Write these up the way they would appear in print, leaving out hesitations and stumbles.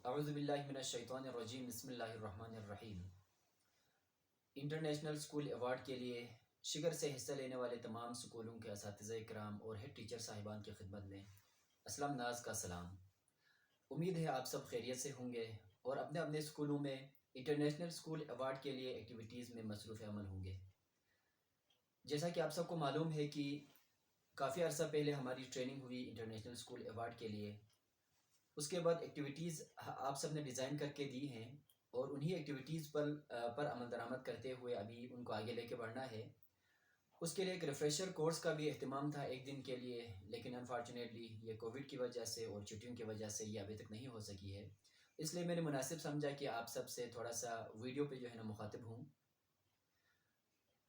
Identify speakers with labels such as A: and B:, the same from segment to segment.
A: اعوذ باللہ من الشیطان الرجیم بسم اللہ الرحمن الرحیم۔ انٹرنیشنل اسکول ایوارڈ کے لیے شگر سے حصہ لینے والے تمام اسکولوں کے اساتذہ کرام اور ہیڈ ٹیچر صاحبان کی خدمت میں اسلام ناز کا سلام۔ امید ہے آپ سب خیریت سے ہوں گے اور اپنے اپنے اسکولوں میں انٹرنیشنل اسکول ایوارڈ کے لیے ایکٹیویٹیز میں مصروف عمل ہوں گے۔ جیسا کہ آپ سب کو معلوم ہے کہ کافی عرصہ پہلے ہماری ٹریننگ ہوئی انٹرنیشنل اسکول ایوارڈ کے لیے، اس کے بعد ایکٹیویٹیز آپ سب نے ڈیزائن کر کے دی ہیں اور انہی ایکٹیویٹیز پر عمل درآمد کرتے ہوئے ابھی ان کو آگے لے کے بڑھنا ہے۔ اس کے لیے ایک ریفریشر کورس کا بھی اہتمام تھا ایک دن کے لیے، لیکن انفارچونیٹلی یہ کووڈ کی وجہ سے اور چھٹیوں کی وجہ سے یہ ابھی تک نہیں ہو سکی ہے۔ اس لیے میں نے مناسب سمجھا کہ آپ سب سے تھوڑا سا ویڈیو پہ جو ہے نا مخاطب ہوں۔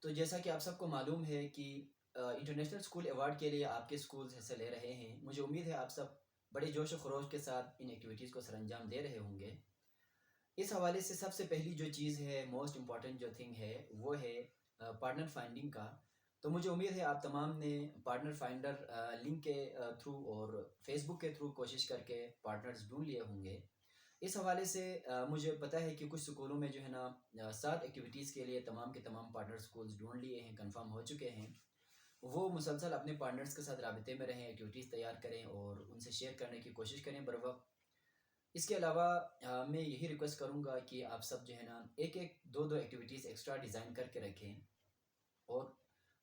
A: تو جیسا کہ آپ سب کو معلوم ہے کہ انٹرنیشنل اسکول ایوارڈ کے لیے آپ کے اسکولز حصہ لے رہے ہیں، مجھے امید ہے آپ سب بڑے جوش و خروش کے ساتھ ان ایکٹیویٹیز کو سر انجام دے رہے ہوں گے۔ اس حوالے سے سب سے پہلی جو چیز ہے، موسٹ امپورٹنٹ جو تھنگ ہے، وہ ہے پارٹنر فائنڈنگ کا۔ تو مجھے امید ہے آپ تمام نے پارٹنر فائنڈر لنک کے تھرو اور فیس بک کے تھرو کوشش کر کے پارٹنرز ڈھونڈ لیے ہوں گے۔ اس حوالے سے مجھے پتہ ہے کہ کچھ اسکولوں میں جو ہے نا 7 ایکٹیویٹیز کے لیے تمام کے تمام پارٹنر اسکولز ڈھونڈ لیے ہیں، کنفرم ہو چکے ہیں۔ وہ مسلسل اپنے پارٹنرز کے ساتھ رابطے میں رہیں، ایکٹیویٹیز تیار کریں اور ان سے شیئر کرنے کی کوشش کریں بر وقت۔ اس کے علاوہ میں یہی ریکویسٹ کروں گا کہ آپ سب جو ہے نا ایک دو ایکٹیویٹیز ایکسٹرا ڈیزائن کر کے رکھیں اور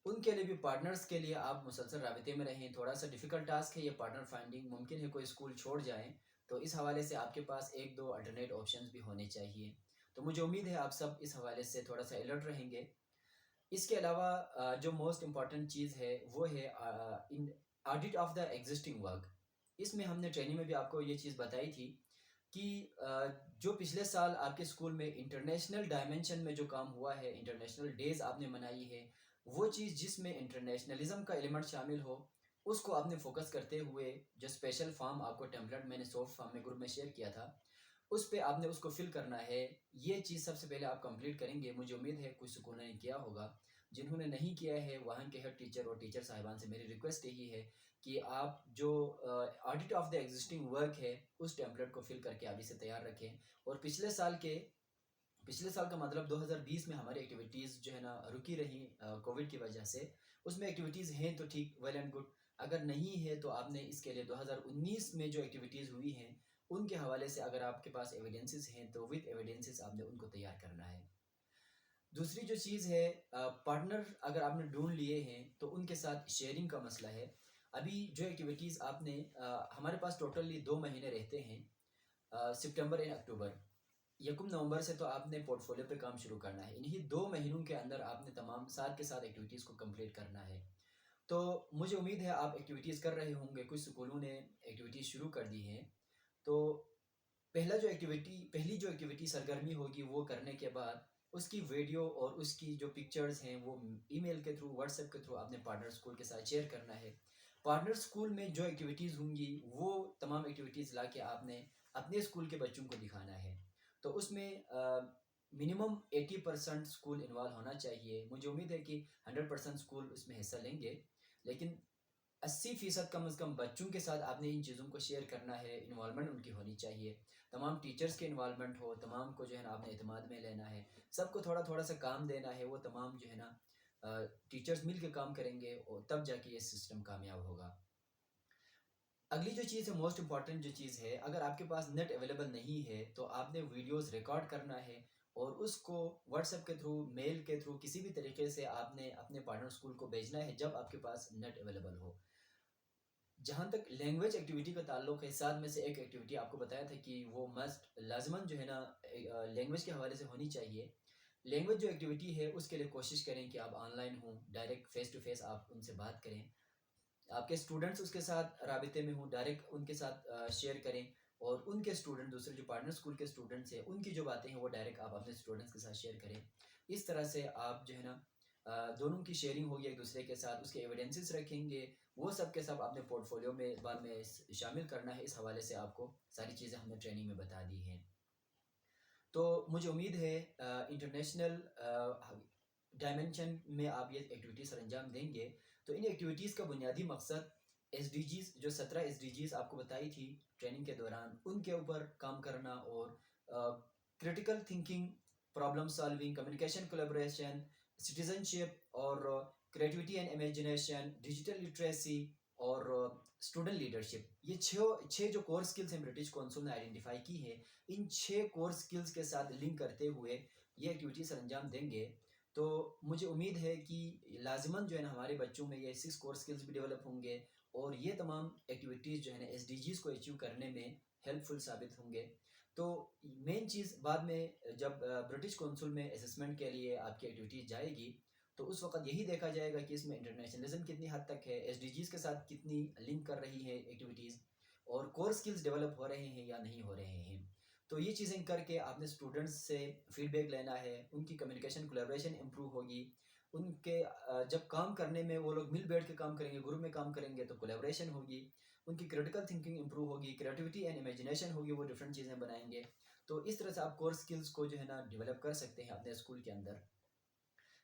A: ان کے لیے بھی پارٹنرز کے لیے آپ مسلسل رابطے میں رہیں۔ تھوڑا سا ڈیفیکلٹ ٹاسک ہے یہ پارٹنر فائنڈنگ، ممکن ہے کوئی اسکول چھوڑ جائیں، تو اس حوالے سے آپ کے پاس 1-2 الٹرنیٹ آپشنز بھی ہونے چاہیے۔ تو مجھے امید ہے آپ سب اس حوالے سے تھوڑا سا الرٹ رہیں گے۔ اس کے علاوہ جو موسٹ امپورٹنٹ چیز ہے وہ ہے audit of the existing work. اس میں ہم نے ٹریننگ میں بھی آپ کو یہ چیز بتائی تھی کہ جو پچھلے سال آپ کے اسکول میں انٹرنیشنل ڈائمنشن میں جو کام ہوا ہے، انٹرنیشنل ڈیز آپ نے منائی ہے، وہ چیز جس میں انٹرنیشنلزم کا ایلیمنٹ شامل ہو، اس کو آپ نے فوکس کرتے ہوئے جو اسپیشل فارم آپ کو ٹیمپلیٹ میں نے سافٹ فارم میں گروپ میں شیئر کیا تھا، اس پہ آپ نے اس کو فل کرنا ہے۔ یہ چیز سب سے پہلے آپ کمپلیٹ کریں گے۔ مجھے امید ہے کچھ اسکولوں نے کیا ہوگا، جنہوں نے نہیں کیا ہے وہاں کے ہیڈ ٹیچر اور ٹیچر صاحبان سے میری ریکویسٹ یہی ہے کہ آپ جو audit of the existing work ہے اس ٹیمپلیٹ کو فل کر کے ابھی سے تیار رکھیں۔ اور پچھلے سال کا مطلب 2020 میں ہماری ایکٹیویٹیز جو ہے نا رکی رہی کووڈ کی وجہ سے، اس میں ایکٹیویٹیز ہیں تو ٹھیک، ویل اینڈ گڈ، اگر نہیں ہے تو آپ نے اس کے لیے 2019 میں جو ایکٹیویٹیز ہوئی ہیں ان کے حوالے سے اگر آپ کے پاس ایویڈنسز ہیں تو وتھ ایویڈنسز آپ نے ان کو تیار کرنا ہے۔ دوسری جو چیز ہے، پارٹنر اگر آپ نے ڈھونڈ لیے ہیں تو ان کے ساتھ شیئرنگ کا مسئلہ ہے۔ ابھی جو ایکٹیویٹیز آپ نے ہمارے پاس ٹوٹلی 2 مہینے رہتے ہیں، سپٹمبر اور اکتوبر۔ 1 نومبر سے تو آپ نے پورٹ فولیو پہ کام شروع کرنا ہے، انہی 2 مہینوں کے اندر آپ نے تمام ساتھ کے ساتھ ایکٹیویٹیز کو کمپلیٹ کرنا ہے۔ تو مجھے امید ہے آپ ایکٹیویٹیز کر رہے ہوں گے، کچھ اسکولوں نے ایکٹیویٹیز شروع کر دی ہیں۔ تو پہلی جو ایکٹیویٹی سرگرمی ہوگی وہ کرنے کے بعد اس کی ویڈیو اور اس کی جو پکچرز ہیں وہ ای میل کے تھرو، واٹس ایپ کے تھرو آپ نے پارٹنر اسکول کے ساتھ شیئر کرنا ہے۔ پارٹنر اسکول میں جو ایکٹیویٹیز ہوں گی وہ تمام ایکٹیویٹیز لا کے آپ نے اپنے اسکول کے بچوں کو دکھانا ہے۔ تو اس میں منیمم 80% اسکول انوالو ہونا چاہیے۔ مجھے امید ہے کہ 100% اسکول اس میں حصہ لیں گے، لیکن 80% کم از کم بچوں کے ساتھ آپ نے ان چیزوں کو شیئر کرنا ہے، انوالومنٹ ان کی ہونی چاہیے، تمام ٹیچرز کے انوالومنٹ ہو، تمام کو جو ہے نا آپ نے اعتماد میں لینا ہے، سب کو تھوڑا تھوڑا سا کام دینا ہے، وہ تمام جو ہے نا ٹیچرز مل کے کام کریں گے اور تب جا کے یہ سسٹم کامیاب ہوگا۔ اگلی جو چیز ہے، موسٹ امپورٹنٹ جو چیز ہے، اگر آپ کے پاس نیٹ اویلیبل نہیں ہے تو آپ نے ویڈیوز ریکارڈ کرنا ہے اور اس کو واٹس ایپ کے تھرو، میل کے تھرو، کسی بھی طریقے سے آپ نے اپنے پارٹنر اسکول کو بھیجنا ہے جب آپ کے پاس نیٹ اویلیبل ہو۔ جہاں تک لینگویج ایکٹیویٹی کا تعلق ہے، 7 میں سے ایک ایکٹیویٹی آپ کو بتایا تھا کہ وہ مسٹ لازماً جو ہے نا لینگویج کے حوالے سے ہونی چاہیے۔ لینگویج جو ایکٹیویٹی ہے اس کے لیے کوشش کریں کہ آپ آن لائن ہوں، ڈائریکٹ فیس ٹو فیس آپ ان سے بات کریں، آپ کے اسٹوڈنٹس اس کے ساتھ رابطے میں ہوں، ڈائریکٹ ان کے ساتھ شیئر کریں، اور ان کے اسٹوڈنٹ، دوسرے جو پارٹنر اسکول کے اسٹوڈنٹس ہیں، ان کی جو باتیں ہیں وہ ڈائریکٹ آپ اپنے اسٹوڈنٹس کے ساتھ شیئر کریں۔ اس طرح سے آپ جو ہے نا دونوں کی شیئرنگ ہوگی ایک دوسرے کے ساتھ، اس کے ایویڈنسز رکھیں گے، وہ سب کے سب اپنے پورٹ فولیو میں بعد میں شامل کرنا ہے۔ اس حوالے سے آپ کو ساری چیزیں ہم نے ٹریننگ میں بتا دی ہیں۔ تو مجھے امید ہے انٹرنیشنل ڈائمنشن میں آپ یہ ایکٹیویٹیز سر انجام دیں گے۔ تو ان ایکٹیویٹیز کا بنیادی مقصد ایس ڈی جیز جو 17 ایس ڈی جیز آپ کو بتائی تھی ٹریننگ کے دوران، ان کے اوپر کام کرنا اور critical thinking, problem solving, communication, collaboration, citizenship اور creativity and imagination, digital literacy اور اسٹوڈنٹ لیڈرشپ، یہ چھ جو کور سکلز ہیں برٹش کونسل نے آئیڈینٹیفائی کی ہے، ان 6 کور سکلز کے ساتھ لنک کرتے ہوئے یہ ایکٹیویٹی سر انجام دیں گے. تو مجھے امید ہے کہ لازماً جو ہے نا ہمارے بچوں میں یہ 6 کور سکلز بھی ڈیولپ ہوں گے، اور یہ تمام ایکٹیویٹیز جو ہے نا ایس ڈی جیز کو اچیو کرنے میں ہیلپ فل ثابت ہوں گے. تو مین چیز بعد میں جب برٹش کونسل میں اسسمنٹ کے لیے آپ کی ایکٹیویٹیز جائے گی تو اس وقت یہی دیکھا جائے گا کہ اس میں انٹرنیشنلزم کتنی حد تک ہے، ایس ڈی جیز کے ساتھ کتنی لنک کر رہی ہے ایکٹیویٹیز، اور کور سکلز ڈیولپ ہو رہے ہیں یا نہیں ہو رہے ہیں. تو یہ چیزیں کر کے آپ نے اسٹوڈنٹس سے فیڈ بیک لینا ہے، ان کی کمیونیکیشن کولیبریشن امپروو ہوگی، ان کے جب کام کرنے میں وہ لوگ مل بیٹھ کے کام کریں گے، گروپ میں کام کریں گے تو کولیبریشن ہوگی، ان کی کریٹیکل تھنکنگ امپروو ہوگی، کریٹیوٹی اینڈ امیجنیشن ہوگی، وہ ڈفرینٹ چیزیں بنائیں گے. تو اس طرح سے آپ کور سکلز کو جو ہے نا ڈیولپ کر سکتے ہیں اپنے اسکول کے اندر.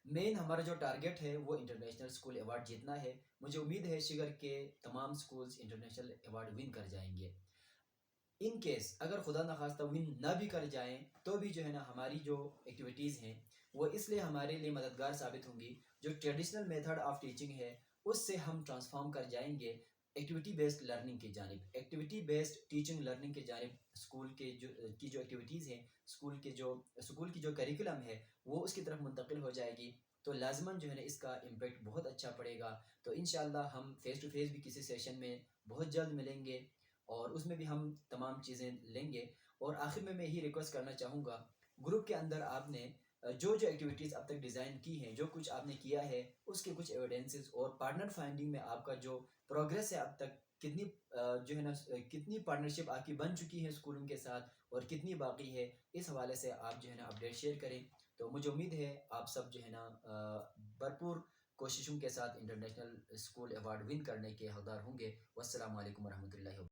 A: مین ہمارا جو ٹارگیٹ ہے وہ انٹرنیشنل اسکول ایوارڈ جیتنا ہے. مجھے امید ہے شگر کے تمام اسکولز انٹرنیشنل ایوارڈ ون کر جائیں گے. ان کیس اگر خدا نخواستہ ون نہ بھی کر جائیں تو بھی جو ہے نا ہماری جو ایکٹیویٹیز ہیں وہ اس لیے ہمارے لیے مددگار ثابت ہوں گی، جو ٹریڈیشنل میتھڈ آف ٹیچنگ ہے اس سے ہم ٹرانسفارم کر جائیں گے ایکٹیویٹی بیسڈ لرننگ کی جانب، ایکٹیویٹی بیسڈ ٹیچنگ لرننگ کی جانب. اسکول کے جو ایکٹیویٹیز ہیں، اسکول کی جو کریکولم ہے وہ اس کی طرف منتقل ہو جائے گی. تو لازماً جو ہے نا اس کا امپیکٹ بہت اچھا پڑے گا. تو انشاءاللہ ہم فیس ٹو فیس بھی کسی سیشن میں بہت جلد ملیں گے اور اس میں بھی ہم تمام چیزیں لیں گے. اور آخر میں یہی ریکویسٹ کرنا چاہوں گا، گروپ کے اندر آپ نے جو ایکٹیویٹیز اب تک ڈیزائن کی ہیں، جو کچھ آپ نے کیا ہے اس کے کچھ ایویڈنسز اور پارٹنر فائنڈنگ میں آپ کا جو پروگریس ہے اب تک، کتنی جو ہے نا کتنی پارٹنرشپ آپ کی بن چکی ہے اسکولوں کے ساتھ اور کتنی باقی ہے، اس حوالے سے آپ جو ہے نا اپڈیٹ شیئر کریں. تو مجھے امید ہے آپ سب جو ہے نا بھرپور کوششوں کے ساتھ انٹرنیشنل اسکول ایوارڈ ون کرنے کے حقدار ہوں گے. والسلام علیکم ورحمۃ اللہ وبرکاتہ.